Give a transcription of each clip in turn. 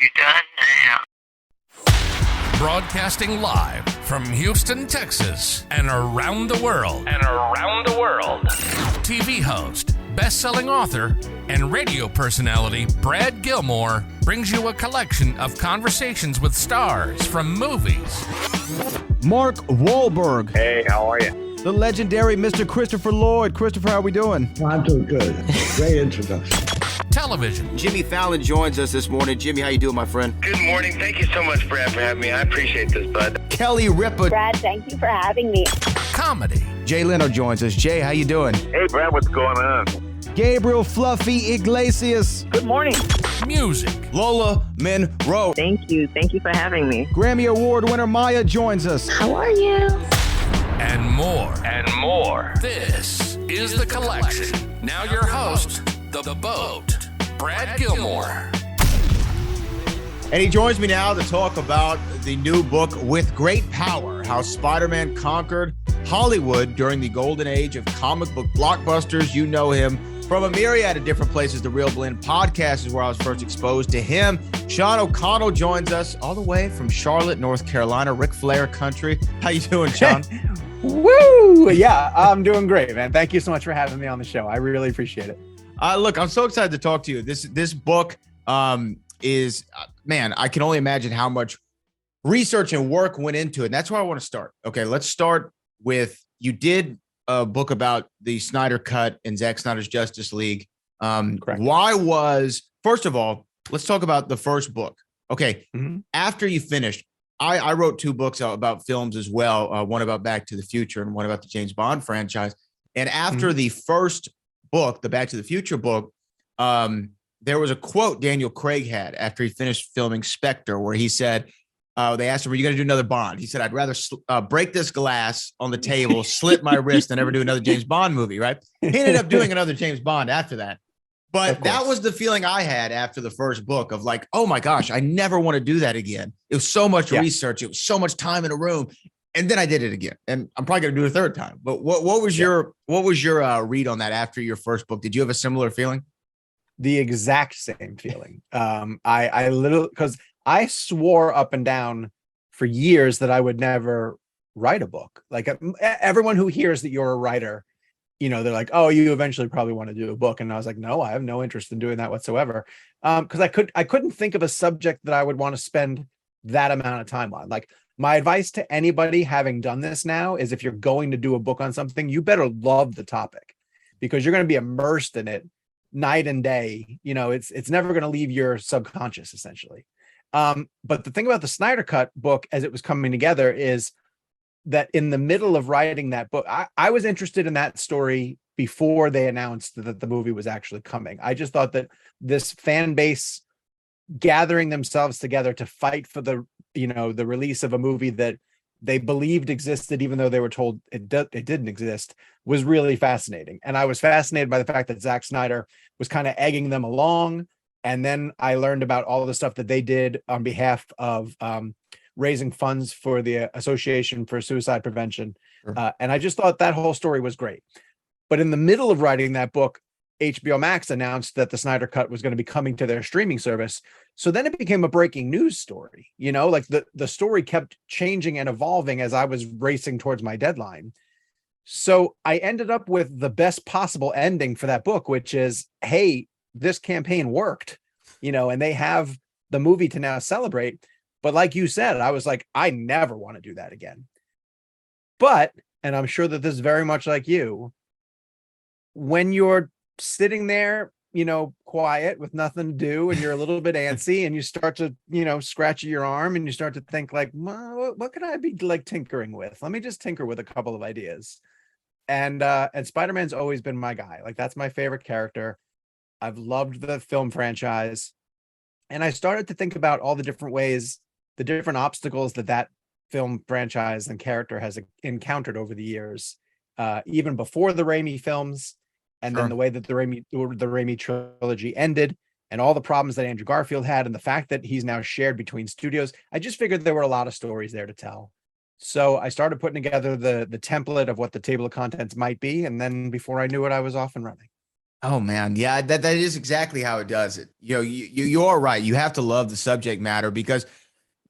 You done now? Broadcasting live from Houston, Texas, and around the world. TV host, best-selling author, and radio personality Brad Gilmore brings you a collection of conversations with stars from movies. Mark Wahlberg. Hey, how are you? The legendary Mr. Christopher Lloyd. Christopher, how are we doing? I'm doing good. Great introduction. Television. Jimmy Fallon joins us this morning. Jimmy, how you doing, my friend? Good morning. Thank you so much, Brad, for having me. I appreciate this, bud. Kelly Ripa. Brad, thank you for having me. Comedy. Jay Leno joins us. Jay, how you doing? Hey, Brad, what's going on? Gabriel Fluffy Iglesias. Good morning. Music. Lola Monroe. Thank you. Thank you for having me. Grammy Award winner Maya joins us. How are you? And more. This is The Collection. Now your host, The Boat, Brad Gilmore. And he joins me now to talk about the new book, With Great Power, How Spider-Man Conquered Hollywood During the Golden Age of Comic Book Blockbusters. You know him from a myriad of different places. The Real Blend podcast is where I was first exposed to him. Sean O'Connell joins us all the way from Charlotte, North Carolina, Ric Flair country. How you doing, Sean? Woo! Yeah, I'm doing great, man. Thank you so much for having me on the show. I really appreciate it. Look, I'm so excited to talk to you. This book is, man, I can only imagine how much research and work went into it. And that's where I want to start. Okay, let's start with, you did a book about the Snyder Cut and Zack Snyder's Justice League. Correct. First of all, let's talk about the first book. Okay, After you finished, I wrote two books about films as well, one about Back to the Future and one about the James Bond franchise. And after the first book, the Back to the Future book, there was a quote Daniel Craig had after he finished filming Spectre, where he said, they asked him, are you going to do another Bond? He said, I'd rather break this glass on the table, slit my wrist, than ever do another James Bond movie, right? He ended up doing another James Bond after that. But that was the feeling I had after the first book of like, oh my gosh, I never want to do that again. It was so much research. It was so much time in a room. And then I did it again. And I'm probably going to do it a third time. But what was your read on that after your first book? Did you have a similar feeling? The exact same feeling. I literally, because I swore up and down for years that I would never write a book. Like everyone who hears that you're a writer, you know, they're like, oh, you eventually probably want to do a book. And I was like, no, I have no interest in doing that whatsoever. Because I couldn't think of a subject that I would want to spend that amount of time on. Like, my advice to anybody having done this now is, if you're going to do a book on something, you better love the topic, because you're going to be immersed in it night and day. You know, it's never going to leave your subconscious, essentially. But the thing about the Snyder Cut book as it was coming together is that in the middle of writing that book, I was interested in that story before they announced that the movie was actually coming. I just thought that this fan base gathering themselves together to fight for the release of a movie that they believed existed, even though they were told it didn't exist, was really fascinating. And I was fascinated by the fact that Zack Snyder was kind of egging them along. And then I learned about all the stuff that they did on behalf of raising funds for the Association for Suicide Prevention. Sure. And I just thought that whole story was great. But in the middle of writing that book, HBO Max announced that the Snyder Cut was going to be coming to their streaming service. So then it became a breaking news story. You know, like the story kept changing and evolving as I was racing towards my deadline. So I ended up with the best possible ending for that book, which is, hey, this campaign worked, you know, and they have the movie to now celebrate. But like you said, I was like, I never want to do that again. But, and I'm sure that this is very much like you, when you're sitting there, you know, quiet with nothing to do, and you're a little bit antsy, and you start to, you know, scratch your arm, and you start to think like, well, what could I be like tinkering with? Let me just tinker with a couple of ideas. And Spider-Man's always been my guy. Like, that's my favorite character. I've loved the film franchise. And I started to think about all the different ways, the different obstacles that film franchise and character has encountered over the years, even before the Raimi films. And then the way that the Raimi trilogy ended, and all the problems that Andrew Garfield had, and the fact that he's now shared between studios, I just figured there were a lot of stories there to tell. So I started putting together the template of what the table of contents might be, and then before I knew it, I was off and running. Oh man, yeah, that is exactly how it does it. You're right. You have to love the subject matter because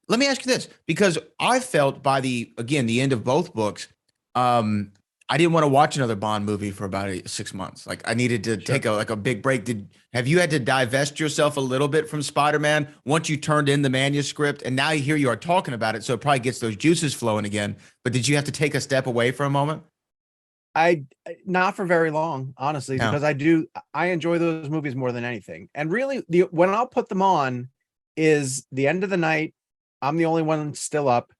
let me ask you this, because I felt by the end of both books, I didn't want to watch another Bond movie for about 6 months. Like I needed to take a big break. Have you had to divest yourself a little bit from Spider-Man once you turned in the manuscript and now here you are talking about it, so it probably gets those juices flowing again. But did you have to take a step away for a moment? I not for very long, honestly, No. because I enjoy those movies more than anything. And really, when I'll put them on is the end of the night. I'm the only one still up,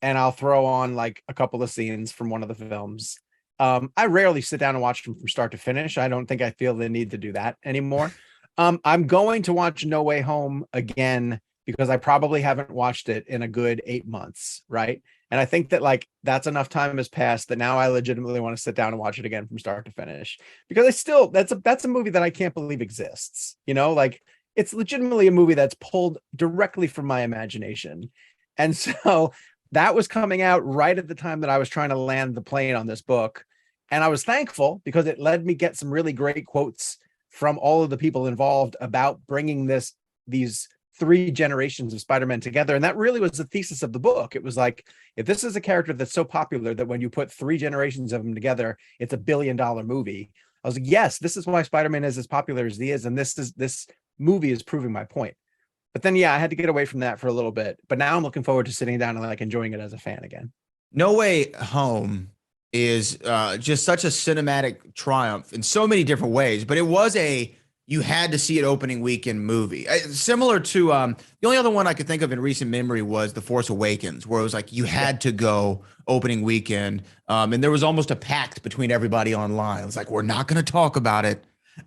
and I'll throw on like a couple of scenes from one of the films. I rarely sit down and watch them from start to finish. I don't think I feel the need to do that anymore. I'm going to watch No Way Home again because I probably haven't watched it in a good 8 months, right? And I think that like that's enough time has passed that now I legitimately want to sit down and watch it again from start to finish, because that's a movie that I can't believe exists. Like it's legitimately a movie that's pulled directly from my imagination. And so that was coming out right at the time that I was trying to land the plane on this book. And I was thankful because it led me get some really great quotes from all of the people involved about bringing these 3 generations of Spider-Man together. And that really was the thesis of the book. It was like, if this is a character that's so popular that when you put 3 generations of them together, it's $1 billion movie. I was like, yes, this is why Spider-Man is as popular as he is. And this movie is proving my point. But then, yeah, I had to get away from that for a little bit. But now I'm looking forward to sitting down and like enjoying it as a fan again. No Way Home is just such a cinematic triumph in so many different ways, but it was you had to see it opening weekend movie. Similar to the only other one I could think of in recent memory was The Force Awakens, where it was like you had to go opening weekend. And there was almost a pact between everybody online. It was like, we're not going to talk about it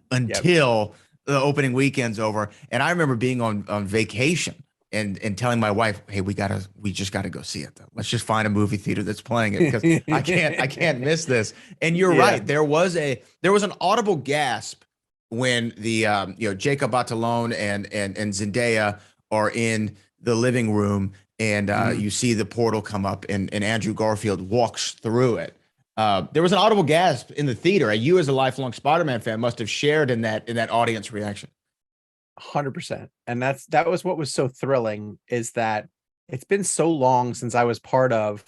until the opening weekend's over. And I remember being on vacation and telling my wife, hey, we just gotta go see it though. Let's just find a movie theater that's playing it because I can't miss this. And you're right. There was an audible gasp when the Jacob Batalon and Zendaya are in the living room and you see the portal come up and Andrew Garfield walks through it. There was an audible gasp in the theater. You, as a lifelong Spider-Man fan, must have shared in that audience reaction. 100%. And that was what was so thrilling, is that it's been so long since I was part of.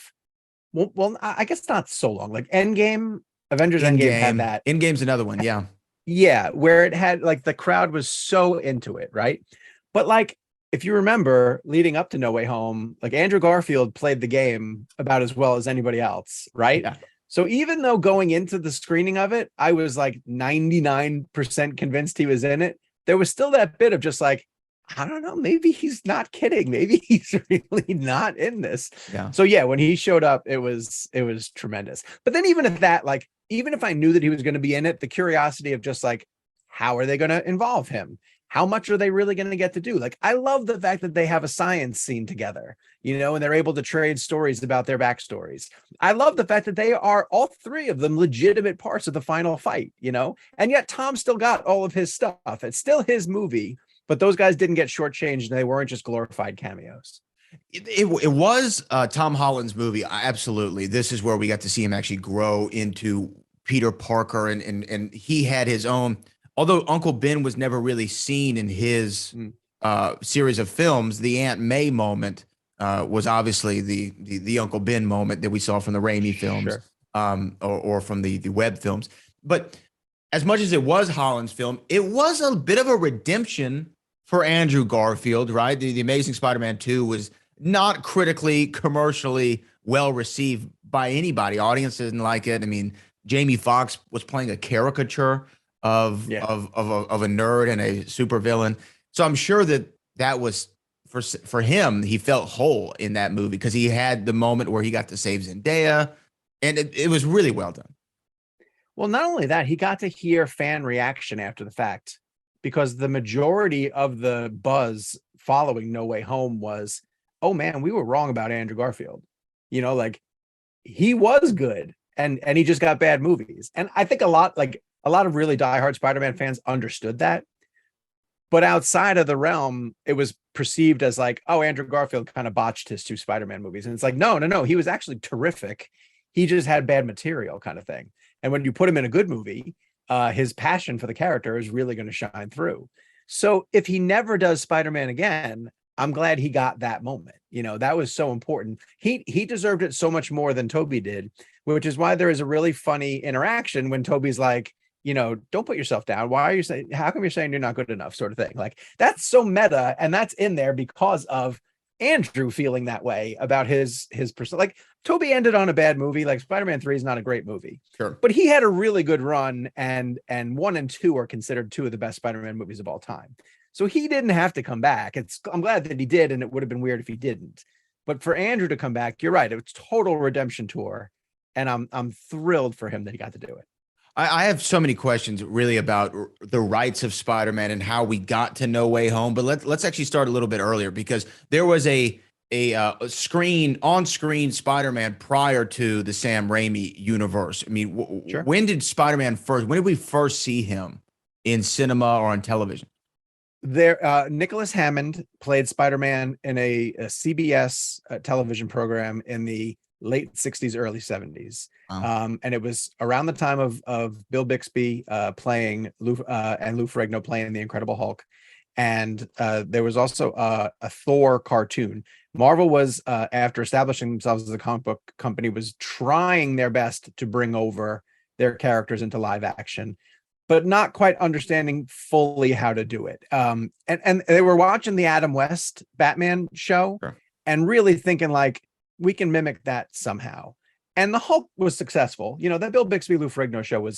Well, I guess not so long. Like Avengers Endgame had that. Endgame's another one, yeah. Yeah, where it had like the crowd was so into it, right? But like, if you remember, leading up to No Way Home, like Andrew Garfield played the game about as well as anybody else, right? Yeah. So even though going into the screening of it, I was like 99% convinced he was in it, there was still that bit of just like, I don't know, maybe he's not kidding. Maybe he's really not in this. Yeah. So yeah, when he showed up, it was tremendous. But then even at that, like, even if I knew that he was going to be in it, the curiosity of just like, how are they going to involve him? How much are they really going to get to do? Like, I love the fact that they have a science scene together, and they're able to trade stories about their backstories. I love the fact that they are, all 3 of them, legitimate parts of the final fight, and yet Tom still got all of his stuff. It's still his movie, but those guys didn't get shortchanged and they weren't just glorified cameos. It was Tom Holland's movie. Absolutely. This is where we got to see him actually grow into Peter Parker, and he had his own. Although Uncle Ben was never really seen in his series of films, the Aunt May moment was obviously the Uncle Ben moment that we saw from the Raimi films, or from the web films. But as much as it was Holland's film, it was a bit of a redemption for Andrew Garfield, right? The Amazing Spider-Man 2 was not critically, commercially well received by anybody. Audiences didn't like it. I mean, Jamie Foxx was playing a caricature of a nerd and a supervillain. So I'm sure that was for him. He felt whole in that movie because he had the moment where he got to save Zendaya, and it was really well done. Well, not only that, he got to hear fan reaction after the fact, because the majority of the buzz following No Way Home was, oh man, we were wrong about Andrew Garfield. Like, he was good and he just got bad movies. And I think a lot of really diehard Spider-Man fans understood that. But outside of the realm, it was perceived as like, oh, Andrew Garfield kind of botched his 2 Spider-Man movies. And it's like, no, he was actually terrific. He just had bad material, kind of thing. And when you put him in a good movie, his passion for the character is really going to shine through. So if he never does Spider-Man again, I'm glad he got that moment. That was so important. He deserved it so much more than Tobey did, which is why there is a really funny interaction when Tobey's like, don't put yourself down. Why are you saying, how come you're saying you're not good enough, sort of thing. Like, that's so meta, and that's in there because of Andrew feeling that way about his person. Like, Tobey ended on a bad movie. Like, Spider-Man 3 is not a great movie. Sure. But he had a really good run, and 1 and 2 are considered 2 of the best Spider-Man movies of all time. So he didn't have to come back. I'm glad that he did, and it would have been weird if he didn't. But for Andrew to come back, you're right. It was total redemption tour, and I'm thrilled for him that he got to do it. I have so many questions really about the rights of Spider-Man and how we got to No Way Home. But let's actually start a little bit earlier, because there was a on-screen Spider-Man prior to the Sam Raimi universe. I mean, Sure. When did we first see him in cinema or on television? Nicholas Hammond played Spider-Man in a CBS television program in the late 60s, early 70s. Wow. And it was around the time of Bill Bixby playing Lou Ferrigno playing the Incredible Hulk. And there was also a Thor cartoon. Marvel was, after establishing themselves as a comic book company, was trying their best to bring over their characters into live action, but not quite understanding fully how to do it. And they were watching the Adam West Batman show. Sure. And really thinking like, we can mimic that somehow. And the Hulk was successful. That Bill Bixby, Lou Ferrigno show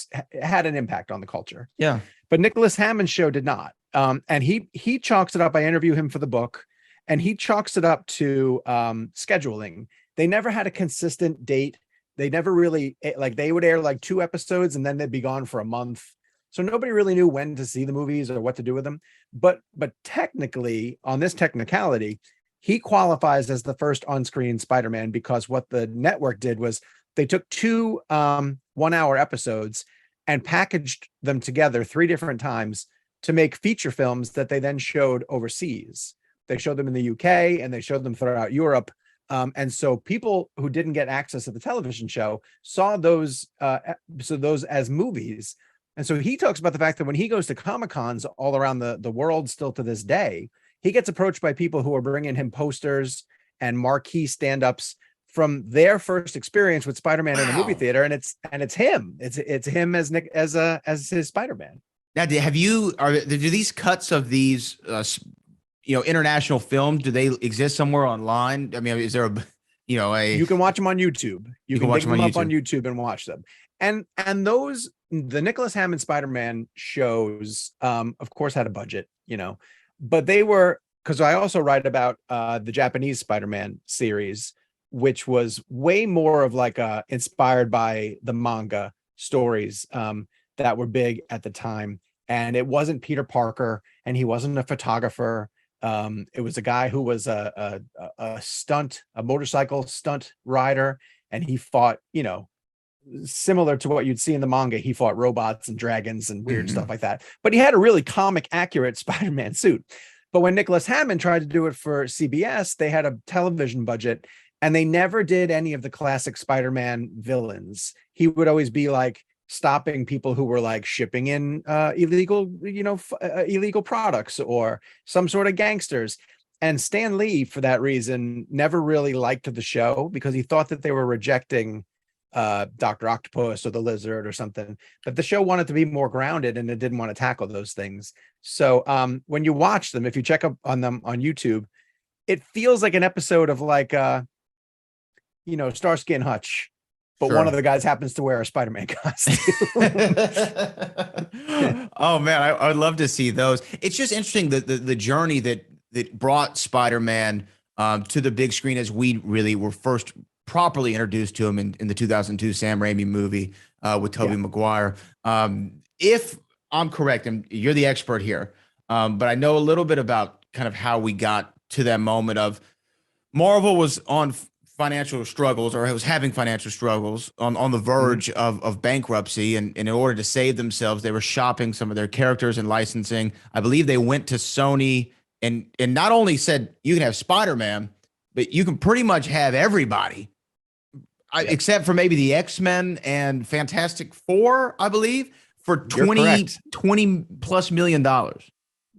had an impact on the culture. Yeah. But Nicholas Hammond's show did not. And he chalks it up. I interview him for the book, and he chalks it up to scheduling. They never had a consistent date. They never really, they would air like 2 episodes and then they'd be gone for a month. So nobody really knew when to see the movies or what to do with them. But technically, on this technicality, he qualifies as the first on-screen Spider-Man, because what the network did was they took 2 1-hour episodes and packaged them together 3 different times to make feature films that they then showed overseas. They showed them in the UK and they showed them throughout Europe. And so people who didn't get access to the television show saw those as movies. And so he talks about the fact that when he goes to Comic-Cons all around the world still to this day, he gets approached by people who are bringing him posters and marquee stand-ups from their first experience with Spider-Man in the movie theater, and it's him. It's him as his Spider-Man. Now, do these cuts of these international films, do they exist somewhere online? I mean, is there you can watch them on YouTube. You can watch them up on YouTube and watch them. And the Nicholas Hammond Spider-Man shows, of course, had a budget, but they were, because I also write about the Japanese Spider-Man series, which was way more of like inspired by the manga stories that were big at the time. And it wasn't Peter Parker, and he wasn't a photographer. It was a guy who was a motorcycle stunt rider, and he fought, similar to what you'd see in the manga. He fought robots and dragons and weird stuff like that. But he had a really comic accurate Spider-Man suit. But when Nicholas Hammond tried to do it for CBS, they had a television budget, and they never did any of the classic Spider-Man villains. He would always be like stopping people who were like shipping in illegal products or some sort of gangsters. And Stan Lee, for that reason, never really liked the show because he thought that they were rejecting Dr. Octopus or the Lizard or something. But the show wanted to be more grounded, and it didn't want to tackle those things. So when you watch them, if you check up on them on YouTube, it feels like an episode of like Starsky and Hutch, but Sure. one of the guys happens to wear a Spider-Man costume. Oh man, I would love to see those. It's just interesting the journey that brought Spider-Man to the big screen, as we really were first properly introduced to him in the 2002 Sam Raimi movie with Tobey Maguire. If I'm correct, and you're the expert here, but I know a little bit about kind of how we got to that moment of Marvel was on financial struggles, or was having financial struggles on the verge of bankruptcy. And in order to save themselves, they were shopping some of their characters and licensing. I believe they went to Sony and not only said, you can have Spider-Man, but you can pretty much have everybody, except for maybe the X-Men and Fantastic Four, I believe, for You're 20, correct. $20 plus million.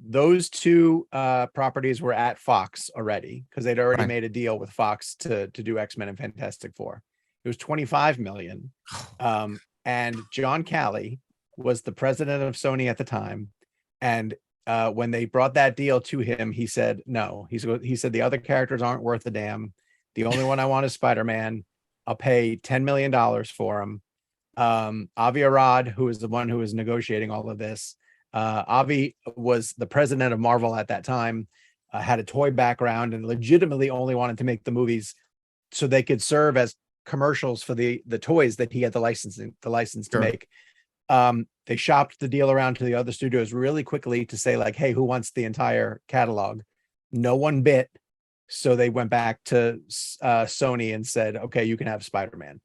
Those two properties were at Fox already because they'd already Right. made a deal with Fox to do X-Men and Fantastic Four. It was 25 million. And John Calley was the president of Sony at the time. And when they brought that deal to him, he said, no, he said, the other characters aren't worth a damn. The only one I want is Spider-Man. I'll pay $10 million for him. Avi Arad, who is the one who was negotiating all of this. Avi was the president of Marvel at that time, had a toy background and legitimately only wanted to make the movies so they could serve as commercials for the toys that he had the license to make. They shopped the deal around to the other studios really quickly to say like, hey, who wants the entire catalog? No one bit. So they went back to Sony and said, okay, you can have Spider-Man,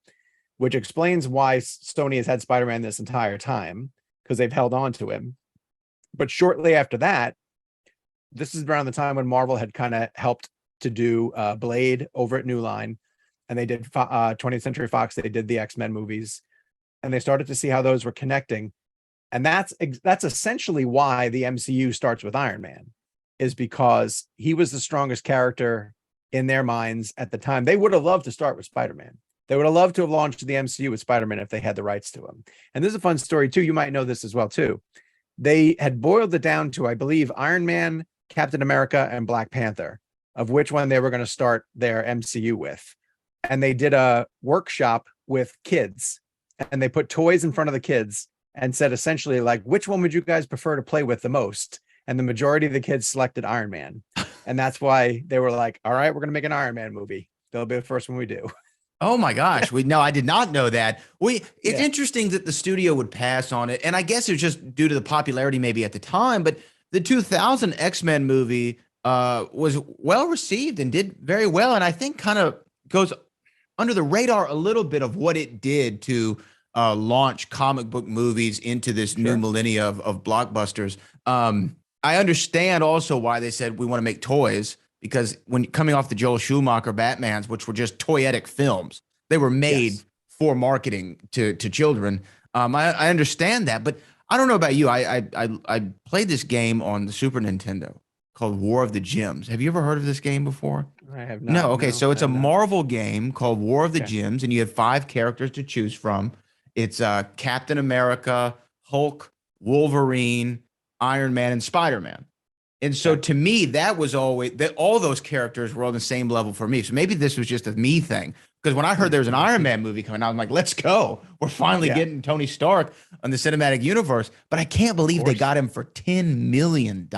which explains why Sony has had Spider-Man this entire time, because they've held on to him. But shortly after that, this is around the time when Marvel had kind of helped to do Blade over at New Line, and they did 20th Century Fox. They did the X-Men movies, and they started to see how those were connecting. And that's essentially why the MCU starts with Iron Man, is because he was the strongest character in their minds at the time. They would have loved to start with Spider-Man. They would have loved to have launched the MCU with Spider-Man if they had the rights to him. And this is a fun story too. You might know this as well too. They had boiled it down to, I believe, Iron Man, Captain America, and Black Panther, of which one they were going to start their MCU with. And they did a workshop with kids, and they put toys in front of the kids and said essentially like, which one would you guys prefer to play with the most? And the majority of the kids selected Iron Man. And that's why they were like, all right, we're going to make an Iron Man movie. That'll be the first one we do. Oh my gosh. I did not know that. It's interesting that the studio would pass on it. And I guess it was just due to the popularity maybe at the time, but the 2000 X-Men movie was well received and did very well. And I think kind of goes under the radar a little bit of what it did to launch comic book movies into this new millennia of blockbusters. I understand also why they said we want to make toys, because when coming off the Joel Schumacher Batmans, which were just toyetic films, they were made for marketing to children. I understand that, but I don't know about you. I played this game on the Super Nintendo called War of the Gems. Have you ever heard of this game before? I have not. No. Okay. No, So it's I a have not. Marvel game called War of the Gems, and you have 5 characters to choose from. It's Captain America, Hulk, Wolverine, Iron Man, and Spider-Man. And so to me, that was always that all those characters were on the same level for me. So maybe this was just a me thing, because when I heard there was an Iron Man movie coming out, I'm like, let's go. We're finally getting Tony Stark on the cinematic universe. But I can't believe they got him for $10 million.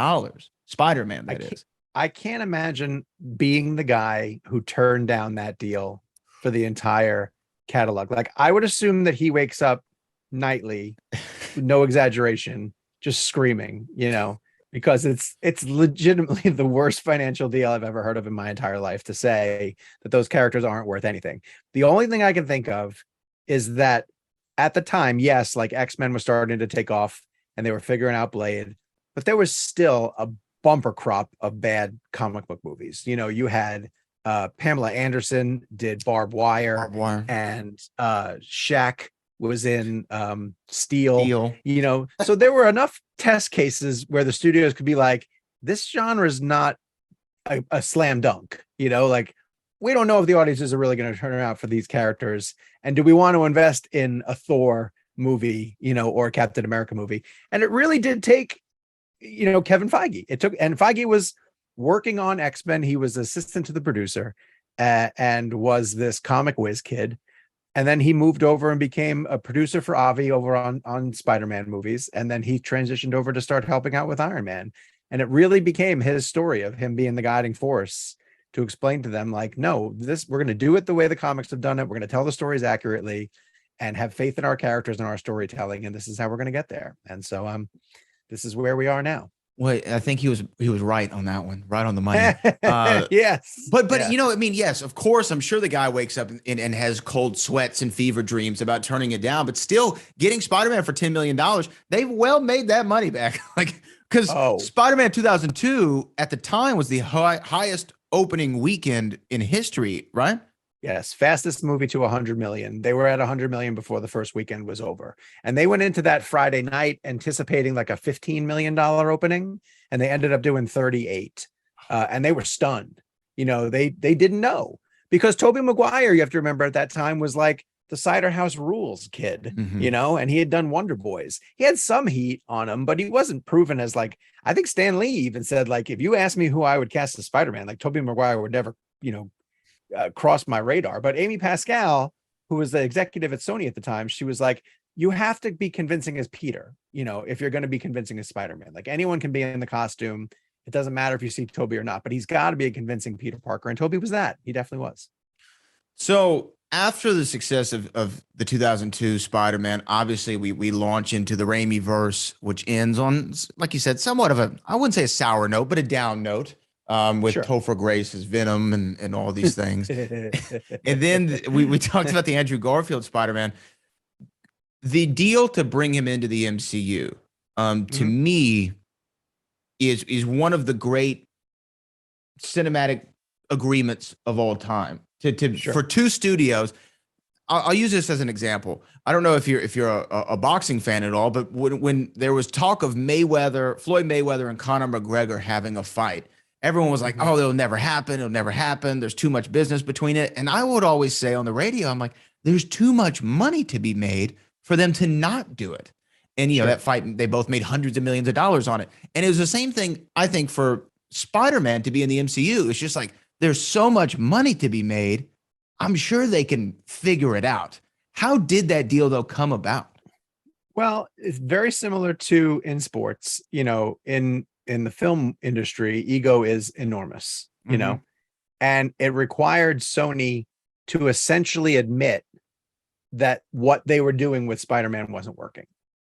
Spider-Man, that is. I can't imagine being the guy who turned down that deal for the entire catalog. Like, I would assume that he wakes up nightly, no exaggeration, just screaming, because it's legitimately the worst financial deal I've ever heard of in my entire life, to say that those characters aren't worth anything. The only thing I can think of is that at the time, yes, like X-Men was starting to take off and they were figuring out Blade, but there was still a bumper crop of bad comic book movies. You had Pamela Anderson did Barbed Wire. And Shaq was in Steel. So there were enough test cases where the studios could be like, this genre is not a slam dunk, like, we don't know if the audiences are really going to turn out for these characters, and do we want to invest in a Thor movie, or a Captain America movie? And it really did take Kevin Feige. And Feige was working on X-Men. He was assistant to the producer and was this comic whiz kid. And then he moved over and became a producer for Avi over on Spider-Man movies. And then he transitioned over to start helping out with Iron Man. And it really became his story of him being the guiding force to explain to them, like, no, we're going to do it the way the comics have done it. We're going to tell the stories accurately and have faith in our characters and our storytelling. And this is how we're going to get there. And so this is where we are now. Well, I think he was right on that one, right on the money. Yes. But yes, of course, I'm sure the guy wakes up and has cold sweats and fever dreams about turning it down, but still getting Spider-Man for $10 million, they've well made that money back. Because Spider-Man 2002 at the time was the highest opening weekend in history, right? Yes, fastest movie to 100 million. They were at 100 million before the first weekend was over. And they went into that Friday night anticipating like a $15 million opening, and they ended up doing 38. And they were stunned. You know, they didn't know, because Tobey Maguire, you have to remember, at that time was like the Cider House Rules kid, you know, and he had done Wonder Boys. He had some heat on him, but he wasn't proven as, like, I think Stan Lee even said, like, if you asked me who I would cast as Spider-Man, like, Tobey Maguire would never, you know, crossed my radar. But Amy Pascal, who was the executive at Sony at the time, she was like, you have to be convincing as Peter, you know, if you're going to be convincing as Spider-Man. Like, anyone can be in the costume. It doesn't matter if you see Tobey or not, but he's got to be a convincing Peter Parker. And Tobey was that. He definitely was. So after the success of the 2002 Spider-Man, obviously we launch into the Raimi verse, which ends on, like you said, somewhat of a, I wouldn't say a sour note, but a down note. With Topher Grace's Venom and all these things. And then we talked about the Andrew Garfield Spider-Man. The deal to bring him into the MCU, to me, is one of the great cinematic agreements of all time. For two studios, I'll use this as an example. I don't know if you're a boxing fan at all, but when there was talk of Floyd Mayweather and Conor McGregor having a fight, everyone was like, oh, it'll never happen. It'll never happen. There's too much business between it. And I would always say on the radio, I'm like, there's too much money to be made for them to not do it. And, you know, that fight, they both made hundreds of millions of dollars on it. And it was the same thing, I think, for Spider-Man to be in the MCU. It's just like, there's so much money to be made. I'm sure they can figure it out. How did that deal, though, come about? Well, it's very similar to in sports, you know, in the film industry, ego is enormous, you know, and it required Sony to essentially admit that what they were doing with Spider-Man wasn't working.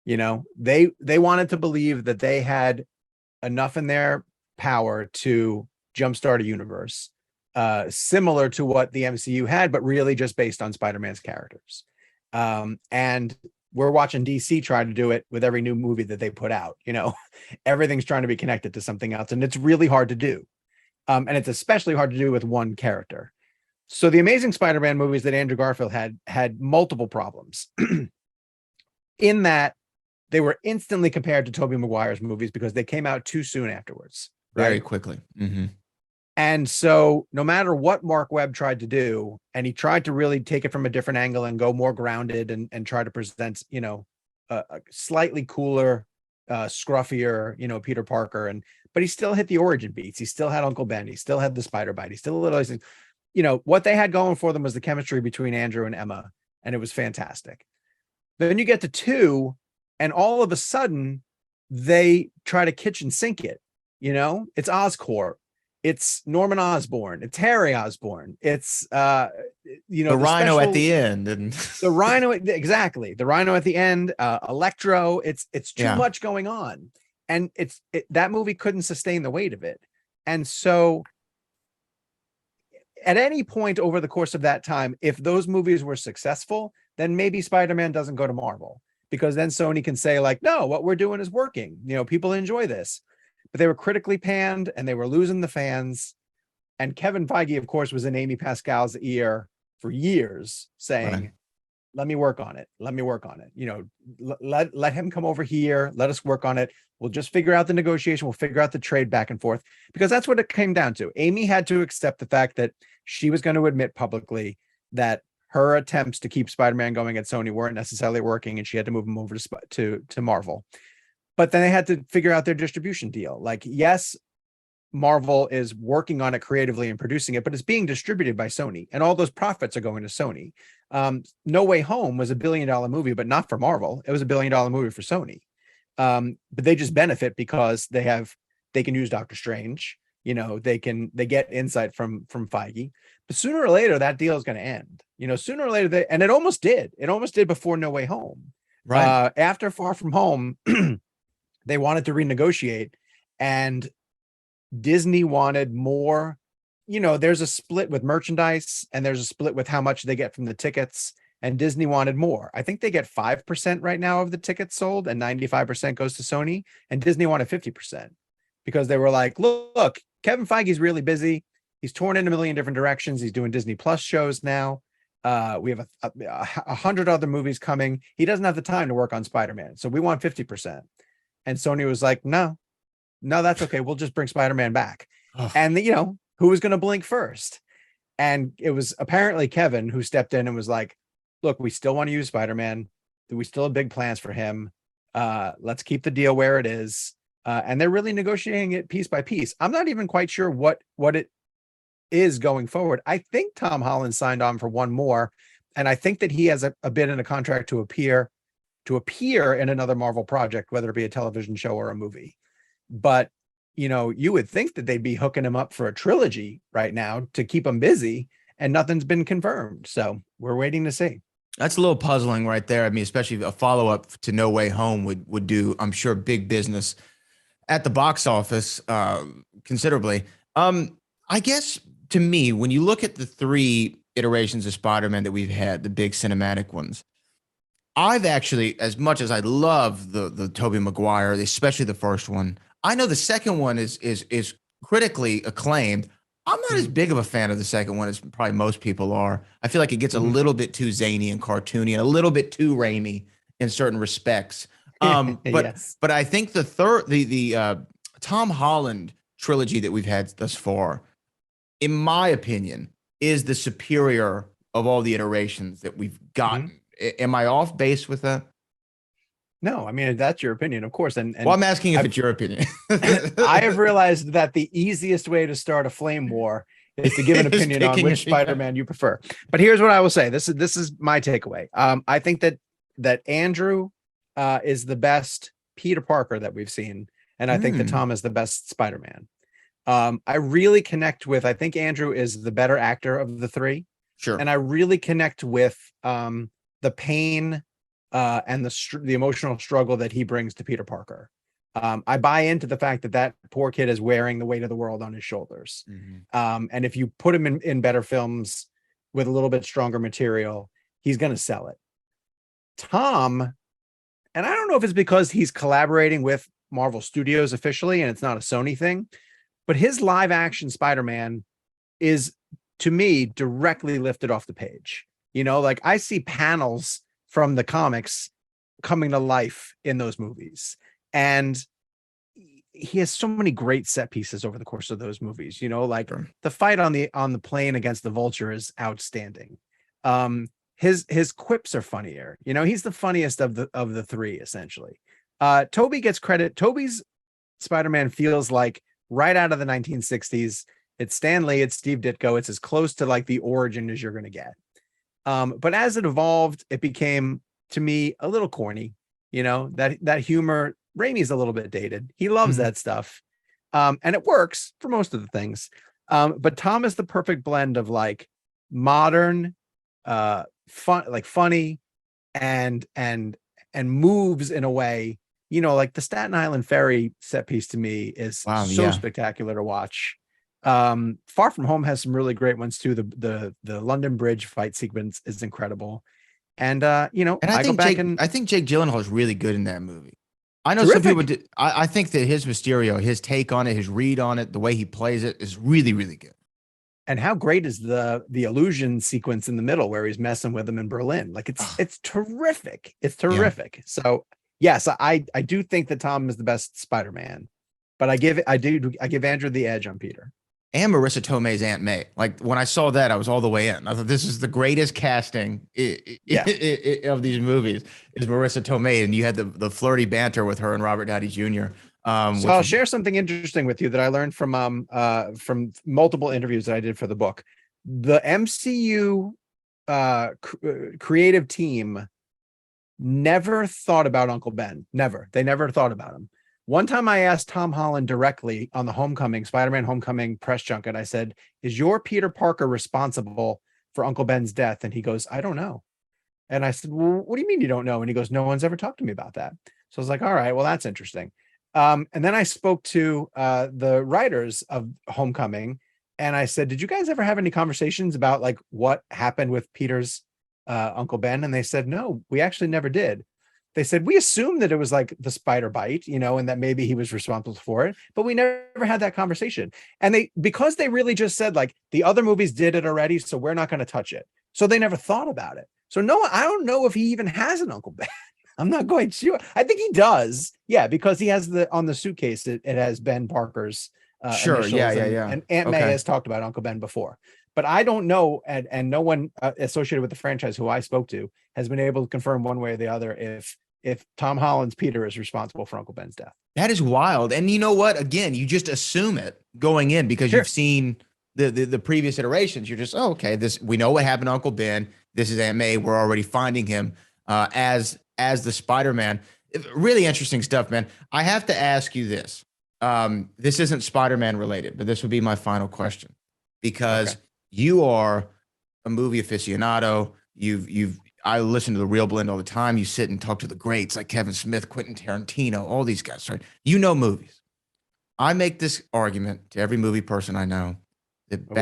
You know, they wanted to believe that they had enough in their power to jumpstart a universe, similar to what the MCU had, but really just based on Spider-Man's characters. And we're watching DC try to do it with every new movie that they put out. You know, everything's trying to be connected to something else, and it's really hard to do. And it's especially hard to do with one character. So the Amazing Spider-Man movies that Andrew Garfield had multiple problems in that they were instantly compared to Tobey Maguire's movies because they came out too soon afterwards. Very quickly. And so no matter what Mark Webb tried to do, and he tried to really take it from a different angle and go more grounded and try to present, you know, a slightly cooler, scruffier, you know, Peter Parker. But he still hit the origin beats. He still had Uncle Ben. He still had the spider bite. He still had all these things. You know, what they had going for them was the chemistry between Andrew and Emma, and it was fantastic. Then you get to 2, and all of a sudden they try to kitchen sink it. You know, it's Oscorp. It's Norman Osborn. It's Harry Osborn. It's you know, the Rhino at the end, and the Rhino, exactly. The Rhino at the end. Electro. It's too much going on, and that movie couldn't sustain the weight of it. And so, at any point over the course of that time, if those movies were successful, then maybe Spider-Man doesn't go to Marvel, because then Sony can say, like, no, what we're doing is working. You know, people enjoy this. But they were critically panned, and they were losing the fans. And Kevin Feige, of course, was in Amy Pascal's ear for years saying, let me work on it. Let me work on it. You know, let him come over here. Let us work on it. We'll just figure out the negotiation. We'll figure out the trade back and forth, because that's what it came down to. Amy had to accept the fact that she was going to admit publicly that her attempts to keep Spider-Man going at Sony weren't necessarily working, and she had to move him over to Marvel. But then they had to figure out their distribution deal. Like, yes, Marvel is working on it creatively and producing it, but it's being distributed by Sony, and all those profits are going to Sony. No Way Home was $1 billion movie, but not for Marvel. It was $1 billion movie for Sony. But they just benefit because they can use Doctor Strange. You know, they get insight from Feige. But sooner or later, that deal is going to end. You know, sooner or later, and it almost did. It almost did before No Way Home. Right. After Far From Home, they wanted to renegotiate, and Disney wanted more. You know, there's a split with merchandise, and there's a split with how much they get from the tickets, and Disney wanted more. I think they get 5% right now of the tickets sold, and 95% goes to Sony, and Disney wanted 50%, because they were like, look, Kevin Feige's really busy. he's torn in a million different directions. He's doing Disney Plus shows now. We have 100 other movies coming. He doesn't have the time to work on Spider-Man. So we want 50%. And Sony was like, no, that's okay. We'll just bring Spider-Man back. And who was going to blink first? And it was apparently Kevin who stepped in and was like, look, we still want to use Spider-Man. We still have big plans for him. Let's keep the deal where it is. And they're really negotiating it piece by piece. I'm not even quite sure what it is going forward. I think Tom Holland signed on for one more. And I think that he has a bid in a contract to appear in another Marvel project, whether it be a television show or a movie. But, you would think that they'd be hooking him up for a trilogy right now to keep him busy, and nothing's been confirmed. So we're waiting to see. That's a little puzzling right there. I mean, especially a follow-up to No Way Home would do, I'm sure, big business at the box office considerably. I guess to me, when you look at the 3 iterations of Spider-Man that we've had, the big cinematic ones, I've actually, as much as I love the Tobey Maguire, especially the first one, I know the second one is critically acclaimed. I'm not as big of a fan of the second one as probably most people are. I feel like it gets a little bit too zany and cartoony and a little bit too Raimi in certain respects. But Yes. but I think the Tom Holland trilogy that we've had thus far, in my opinion, is the superior of all the iterations that we've gotten. Am I off base with that? No, I mean, that's your opinion, of course. And Well, I'm asking if it's your opinion. I have realized that the easiest way to start a flame war is to give an opinion on which Spider-Man you prefer. But here's what I will say. This is my takeaway. I think that Andrew is the best Peter Parker that we've seen. And I think that Tom is the best Spider-Man. I really connect with, I think Andrew is the better actor of the 3. Sure. And I really connect with the pain and the emotional struggle that he brings to Peter Parker. I buy into the fact that poor kid is wearing the weight of the world on his shoulders. And if you put him in better films with a little bit stronger material, he's going to sell it. Tom, and I don't know if it's because he's collaborating with Marvel Studios officially and it's not a Sony thing, but his live action Spider-Man is, to me, directly lifted off the page. Like I see panels from the comics coming to life in those movies. And he has so many great set pieces over the course of those movies, like the fight on the plane against the Vulture is outstanding. His quips are funnier. He's the funniest of the 3, essentially. Tobey gets credit. Tobey's Spider-Man feels like right out of the 1960s. It's Stan Lee, it's Steve Ditko. It's as close to like the origin as you're going to get. But as it evolved, it became, to me, a little corny. That humor, Raimi's a little bit dated. He loves that stuff. And it works for most of the things. But Tom is the perfect blend of like modern, funny and moves in a way, like the Staten Island Ferry set piece to me is spectacular to watch. Far From Home has some really great ones too. The London Bridge fight sequence is incredible. And I think Jake Gyllenhaal is really good in that movie. I know Terrific. some people I think that his Mysterio, his take on it, his read on it, the way he plays it is really, really good. And how great is the illusion sequence in the middle where he's messing with him in Berlin? Like it's terrific. It's terrific. Yeah. So yes, I do think that Tom is the best Spider-Man, but I give Andrew the edge on Peter. And Marissa Tomei's Aunt May. Like when I saw that, I was all the way in. I thought this is the greatest casting of these movies is Marissa Tomei, and you had the flirty banter with her and Robert Downey Jr. So I'll share something interesting with you that I learned from multiple interviews that I did for the book. The MCU creative team never thought about Uncle Ben. Never. They never thought about him. One time I asked Tom Holland directly on the Spider-Man Homecoming press junket, I said, is your Peter Parker responsible for Uncle Ben's death? And he goes, I don't know. And I said, well, what do you mean you don't know? And he goes, no one's ever talked to me about that. So I was like, all right, well, that's interesting. And then I spoke to the writers of Homecoming and I said, did you guys ever have any conversations about like what happened with Peter's Uncle Ben? And they said, no, we actually never did. they said, we assumed that it was like the spider bite, and that maybe he was responsible for it, but we never had that conversation. And because they really just said like the other movies did it already, so we're not going to touch it. So they never thought about it. So no, I don't know if he even has an Uncle Ben. I'm not quite sure. I think he does. Yeah, because he has on the suitcase, it has Ben Parker's Sure. Yeah. And Aunt May has talked about Uncle Ben before. But I don't know, and no one associated with the franchise who I spoke to has been able to confirm one way or the other if Tom Holland's Peter is responsible for Uncle Ben's death. That is wild. And you know what? Again, you just assume it going in because you've seen the previous iterations. You're just, okay, we know what happened to Uncle Ben. This is Aunt May. We're already finding him as the Spider-Man. Really interesting stuff, man. I have to ask you this. This isn't Spider-Man related, but this would be my final question because you are a movie aficionado. I listen to the Real Blend all the time. You sit and talk to the greats like Kevin Smith, Quentin Tarantino, all these guys, right? You know movies. I make this argument to every movie person I know that the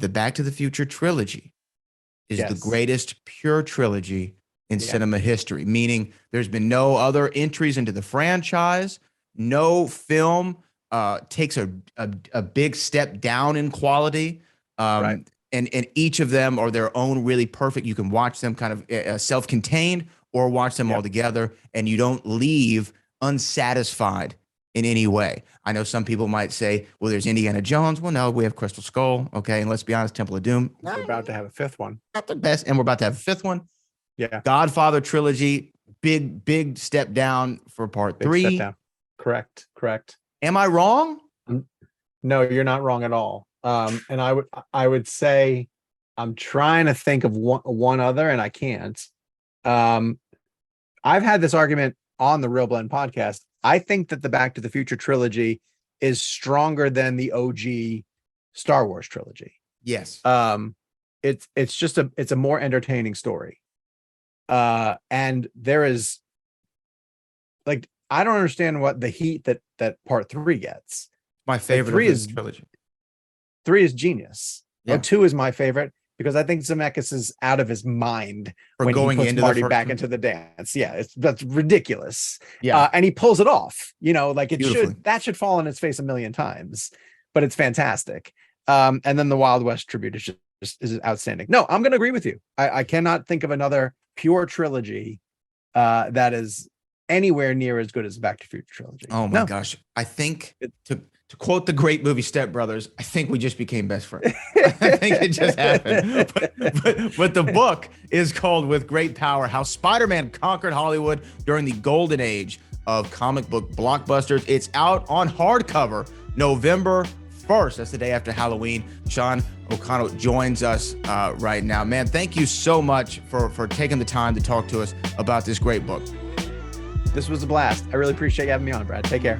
Back to the Future trilogy is the greatest pure trilogy in cinema history, meaning there's been no other entries into the franchise. No film takes a big step down in quality. And each of them are their own really perfect. You can watch them kind of self-contained or watch them all together, and you don't leave unsatisfied in any way. I know some people might say, well, there's Indiana Jones. Well, no, we have Crystal Skull. Okay. And let's be honest, Temple of Doom. We're about to have a fifth one. Not the best. And we're about to have a fifth one. Yeah. Godfather trilogy, big step down for part 3. Correct. Am I wrong? No, you're not wrong at all. And I would say I'm trying to think of one other, and I can't. I've had this argument on the Real Blend podcast. I think that the Back to the Future trilogy is stronger than the OG Star Wars trilogy. Yes. It's a more entertaining story. And there is like, I don't understand what the heat that part 3 gets. My favorite of this trilogy. 3 is genius. Yeah. 2 is my favorite because I think Zemeckis is out of his mind for when going he puts into Marty the back into the dance. Yeah, that's ridiculous. Yeah, and he pulls it off. Like it Beautifully. should fall on its face a million times, but it's fantastic. And then the Wild West tribute is outstanding. No, I'm going to agree with you. I cannot think of another pure trilogy that is anywhere near as good as the Back to the Future trilogy. Oh my gosh. I think to quote the great movie Step Brothers, I think we just became best friends. I think it just happened. But the book is called With Great Power: How Spider-Man Conquered Hollywood During the Golden Age of Comic Book Blockbusters. It's out on hardcover November 1st. That's the day after Halloween. Sean O'Connell joins us right now. Man, thank you so much for taking the time to talk to us about this great book. This was a blast. I really appreciate you having me on, Brad. Take care.